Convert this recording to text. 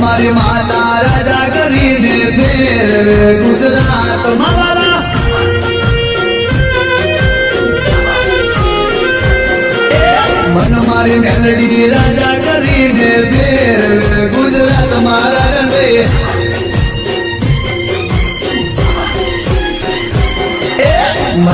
મારી માતા રાજા કરીને ફેરવે ગુજરાત મારા મન મારી મેલડી રાજા કરીને ફેરવે